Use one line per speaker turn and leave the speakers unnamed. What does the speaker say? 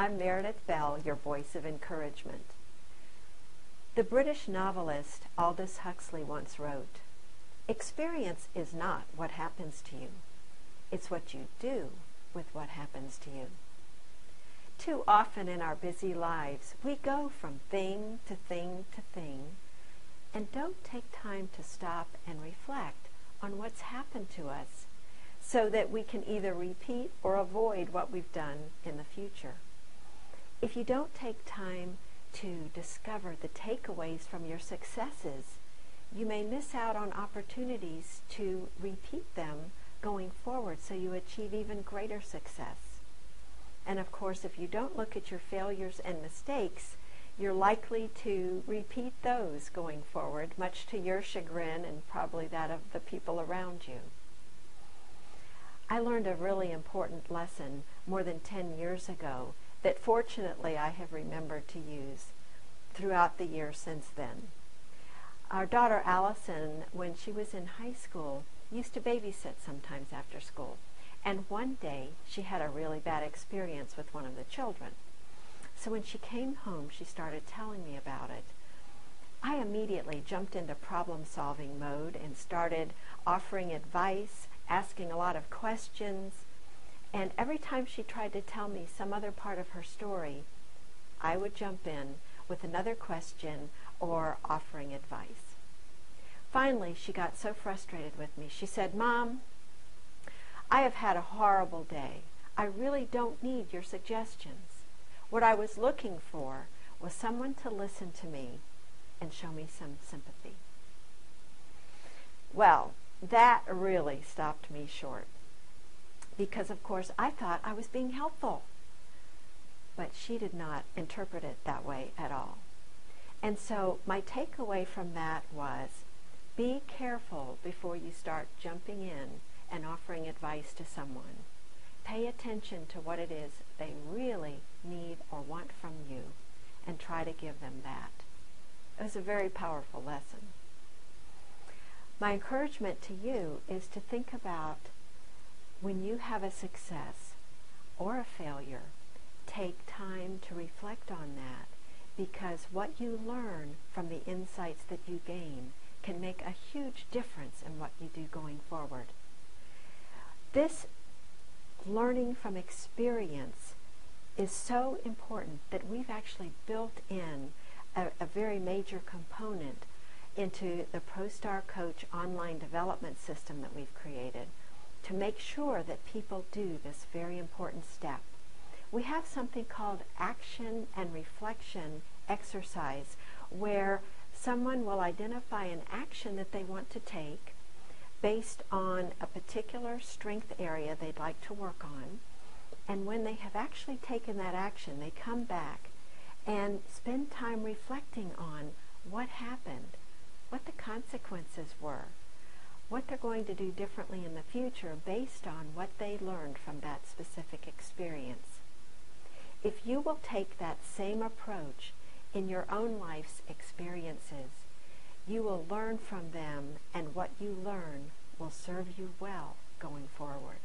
I'm Meredith Bell, your voice of encouragement. The British novelist Aldous Huxley once wrote, "Experience is not what happens to you. It's what you do with what happens to you." Too often in our busy lives, we go from thing to thing to thing and don't take time to stop and reflect on what's happened to us so that we can either repeat or avoid what we've done in the future. If you don't take time to discover the takeaways from your successes, you may miss out on opportunities to repeat them going forward so you achieve even greater success. And of course, if you don't look at your failures and mistakes, you're likely to repeat those going forward, much to your chagrin and probably that of the people around you. I learned a really important lesson more than 10 years ago that fortunately I have remembered to use throughout the years since then. Our daughter Allison, when she was in high school, used to babysit sometimes after school. And one day she had a really bad experience with one of the children. So when she came home, she started telling me about it. I immediately jumped into problem-solving mode and started offering advice, asking a lot of questions, and every time she tried to tell me some other part of her story, I would jump in with another question or offering advice. Finally, she got so frustrated with me. She said, "Mom, I have had a horrible day. I really don't need your suggestions. What I was looking for was someone to listen to me and show me some sympathy." Well, that really stopped me short because, of course, I thought I was being helpful. But she did not interpret it that way at all. And so my takeaway from that was, be careful before you start jumping in and offering advice to someone. Pay attention to what it is they really need or want from you and try to give them that. It was a very powerful lesson. My encouragement to you is to think about when you have a success or a failure, take time to reflect on that, because what you learn from the insights that you gain can make a huge difference in what you do going forward. This learning from experience is so important that we've actually built in a very major component into the ProStar Coach online development system that we've created to make sure that people do this very important step. We have something called action and reflection exercise, where someone will identify an action that they want to take based on a particular strength area they'd like to work on. And when they have actually taken that action, they come back and spend time reflecting on what happened, what the consequences were, what they're going to do differently in the future based on what they learned from that specific experience. If you will take that same approach in your own life's experiences, you will learn from them, and what you learn will serve you well going forward.